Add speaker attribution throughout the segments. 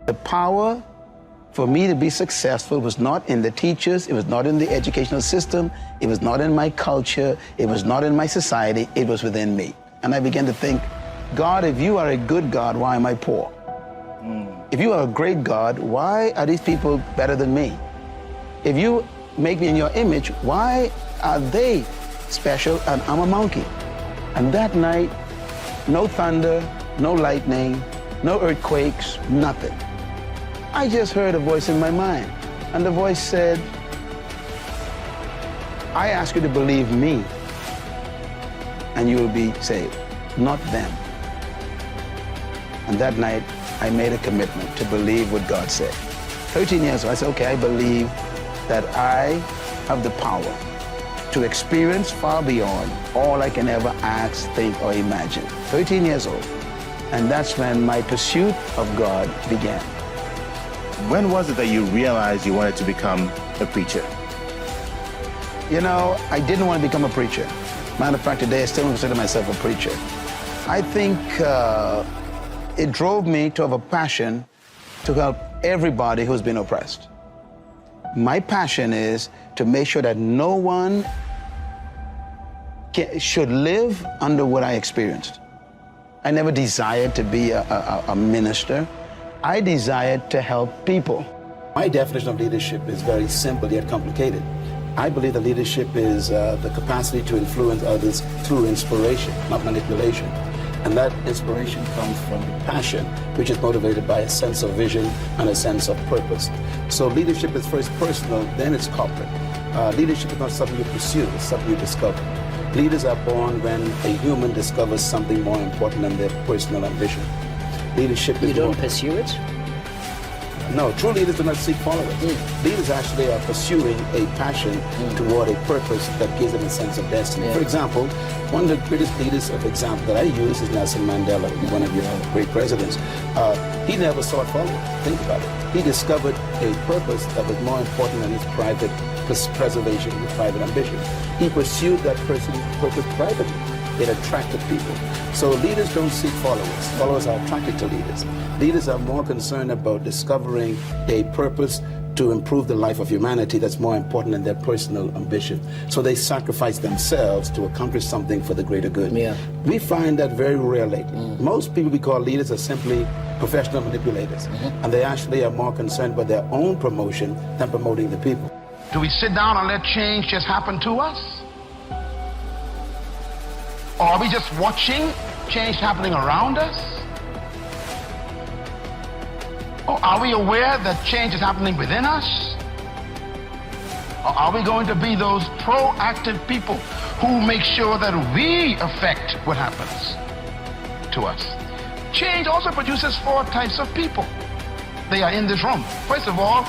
Speaker 1: The power for me to be successful was not in the teachers, it was not in the educational system, it was not in my culture, it was not in my society, it was within me. And I began to think, God, if you are a good God, why am I poor? If you are a great God, why are these people better than me? If you make me in your image, why are they special and I'm a monkey? And that night, no thunder, no lightning, no earthquakes, nothing. I just heard a voice in my mind, and the voice said, I ask you to believe me, and you will be saved, not them. And that night, I made a commitment to believe what God said. 13 years old, I said, okay, I believe that I have the power to experience far beyond all I can ever ask, think, or imagine. 13 years old. And that's when my pursuit of God began.
Speaker 2: When was it that you realized you wanted to become a preacher?
Speaker 1: You know, I didn't want to become a preacher. Matter of fact, today I still consider myself a preacher. I think it drove me to have a passion to help everybody who's been oppressed. My passion is to make sure that no one should live under what I experienced. I never desired to be a minister. I desired to help people. My definition of leadership is very simple yet complicated. I believe that leadership is the capacity to influence others through inspiration, not manipulation. And that inspiration comes from passion, which is motivated by a sense of vision and a sense of purpose. So leadership is first personal, then it's corporate. Leadership is not something you pursue, it's something you discover. Leaders are born when a human discovers something more important than their personal ambition. Leadership is
Speaker 3: You don't pursue it?
Speaker 1: No, true leaders do not seek followers. Leaders actually are pursuing a passion toward a purpose that gives them a sense of destiny. For example, one of the greatest leaders of example that I use is Nelson Mandela, one of your great presidents. He never sought followers. Think about it. He discovered a purpose that was more important than his private preservation, his private ambition. He pursued that purpose privately. It attracted people. So leaders don't seek followers. Followers are attracted to leaders. Leaders are more concerned about discovering a purpose to improve the life of humanity that's more important than their personal ambition. So they sacrifice themselves to accomplish something for the greater good. We find that very rare lately. Most people we call leaders are simply professional manipulators. And they actually are more concerned with their own promotion than promoting the people.
Speaker 4: Do we sit down and let change just happen to us? Or are we just watching change happening around us? Or are we aware that change is happening within us? Or are we going to be those proactive people who make sure that we affect what happens to us? Change also produces 4 types of people. They are in this room. First of all,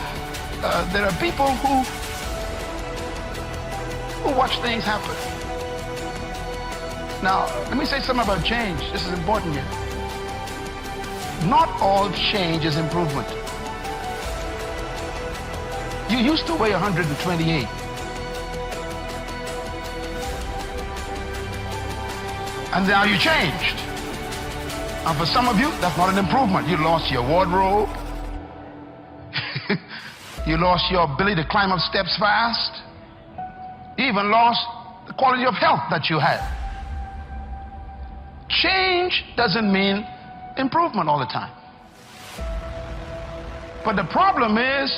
Speaker 4: there are people who watch things happen. Now, let me say something about change. This is important here. Not all change is improvement. You used to weigh 128. And now you changed. And for some of you, that's not an improvement. You lost your wardrobe. You lost your ability to climb up steps fast. You even lost the quality of health that you had. Change doesn't mean improvement all the time. But the problem is,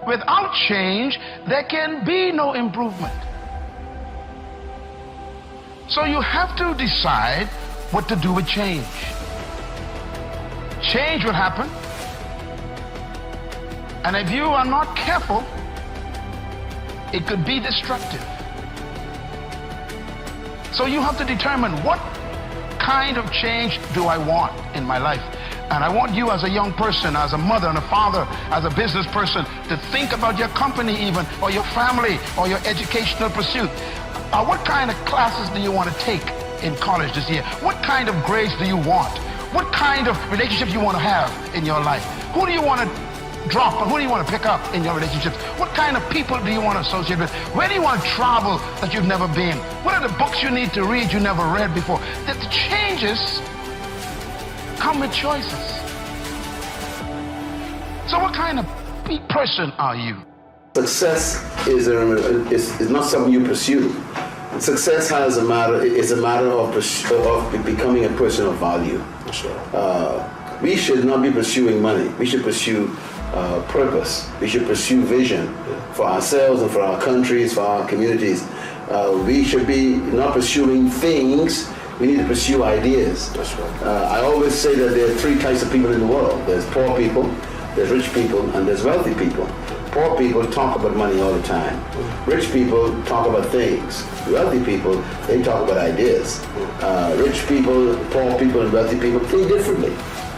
Speaker 4: without change, there can be no improvement. So you have to decide what to do with change. Change will happen. And if you are not careful, it could be destructive. So you have to determine what kind of change do I want in my life. And I want you as a young person, as a mother and a father, as a business person, to think about your company even, or your family, or your educational pursuit. What kind of classes do you want to take in college this year? What kind of grades do you want? What kind of relationships you want to have in your life? Who do you want to drop and who do you want to pick up in your relationships? What kind of people do you want to associate with? Where do you want to travel that you've never been? What are the books you need to read you never read before? That the changes come with choices. So what kind of person are you?
Speaker 1: Success is not something you pursue. Success is a matter of becoming a person of value. We should not be pursuing money. We should pursue purpose. We should pursue vision for ourselves and for our countries, for our communities. We should be not pursuing things. We need to pursue ideas. I always say that there are three types of people in the world. There's poor people, there's rich people, and there's wealthy people. Poor people talk about money all the time. Rich people talk about things. Wealthy people, they talk about ideas. Rich people, poor people, and wealthy people think differently.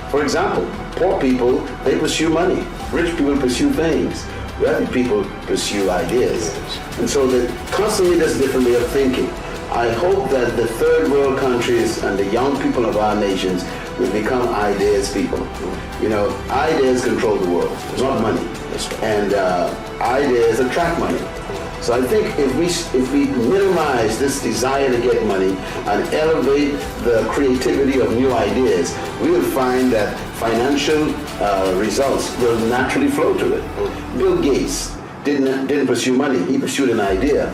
Speaker 1: For example, poor people, they pursue money. Rich people pursue things. Wealthy people pursue ideas. And so constantly there's a different way of thinking. I hope that the third world countries and the young people of our nations will become ideas people. You know, ideas control the world. It's not money. And ideas attract money. So I think if we minimize this desire to get money and elevate the creativity of new ideas, we will find that financial results will naturally flow to it. Bill Gates didn't pursue money. He pursued an idea.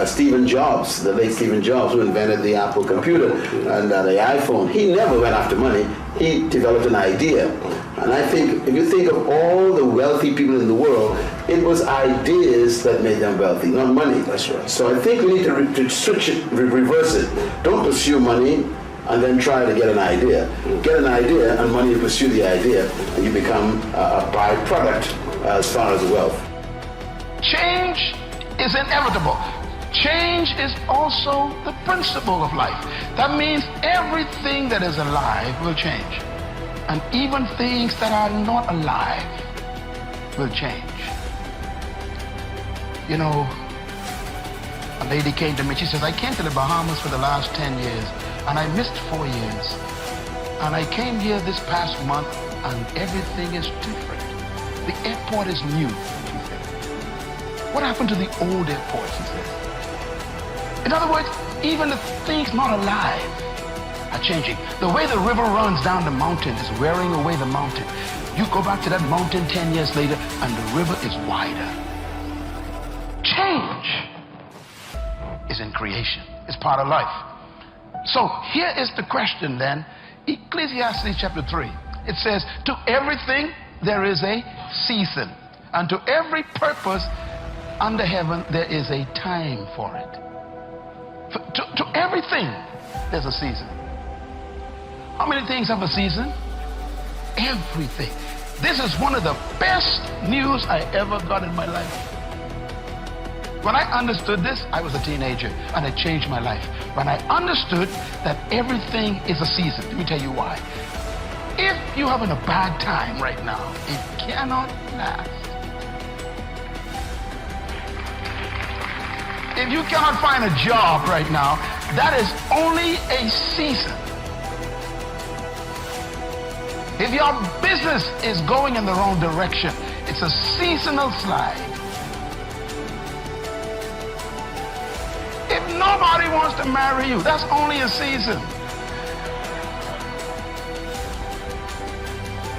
Speaker 1: Stephen Jobs, the late Stephen Jobs, who invented the Apple computer and the iPhone, he never went after money. He developed an idea. And I think if you think of all the wealthy people in the world, it was ideas that made them wealthy, not money.
Speaker 2: That's right.
Speaker 1: So I think we need to switch it, reverse it. Don't pursue money and then try to get an idea. Get an idea and money to pursue the idea, and you become a byproduct as far as wealth.
Speaker 4: Change is inevitable. Change is also the principle of life. That means everything that is alive will change. And even things that are not alive will change. You know, a lady came to me, she says, I came to the Bahamas for the last 10 years and I missed 4 years. And I came here this past month and everything is different. The airport is new, she said. What happened to the old airport, she said. In other words, even the things not alive are changing. The way the river runs down the mountain is wearing away the mountain. You go back to that mountain 10 years later and the river is wider. Change is in creation. It's part of life. So here is the question then. Ecclesiastes chapter 3. It says, to everything there is a season, and to every purpose under heaven there is a time for it. To everything there's a season. How many things have a season? Everything. This is one of the best news I ever got in my life. When I understood this, I was a teenager and it changed my life. When I understood that everything is a season, let me tell you why. If you're having a bad time right now, it cannot last. If you cannot find a job right now, that is only a season. If your business is going in the wrong direction, it's a seasonal slide. If nobody wants to marry you, that's only a season.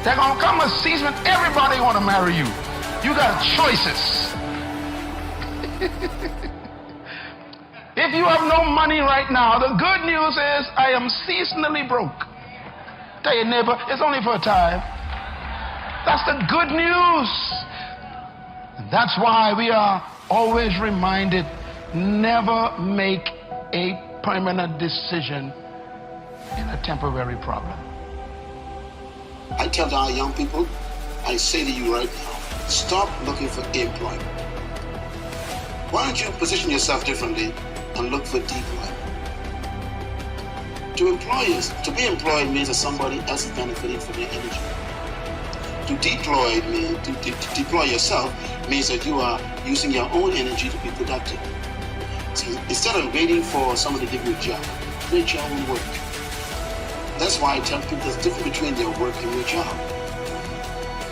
Speaker 4: There's gonna come a season when everybody want to marry you. You got choices. If you have no money right now, the good news is I am seasonally broke. Tell your neighbor, it's only for a time. That's the good news. And that's why we are always reminded, never make a permanent decision in a temporary problem.
Speaker 1: I tell our young people, I say to you right now, stop looking for employment. Why don't you position yourself differently and look for deployment? To be employed means that somebody else is benefiting from your energy. To deploy yourself means that you are using your own energy to be productive. So instead of waiting for someone to give you a job, create your own work. That's why I tell people there's a difference between their work and your job.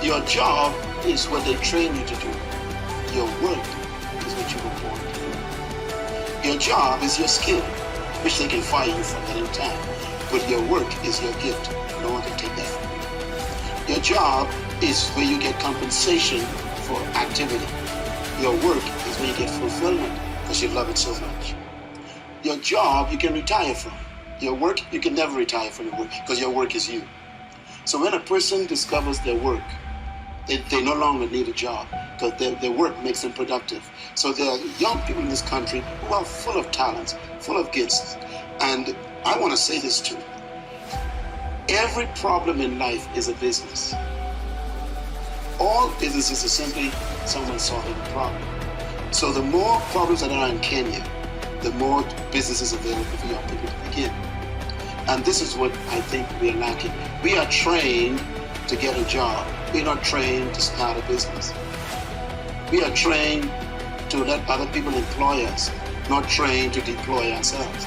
Speaker 1: Your job is what they train you to do. Your work is what you were born to do. Your job is your skill, which they can fire you from at any time. But your work is your gift. No one can take that from you. Your Your job is where you get compensation for activity. Your work is where you get fulfillment because you love it so much. Your job you can retire from. Your work, you can never retire from your work because your work is you. So when a person discovers their work, they no longer need a job because their work makes them productive. So there are young people in this country who are full of talents, full of gifts. And I want to say this too. Every problem in life is a business. All businesses are simply someone solving a problem. So the more problems that are in Kenya, the more businesses available for young people to begin. And this is what I think we are lacking. We are trained to get a job. We're not trained to start a business. We are trained to let other people employ us, not trained to deploy ourselves.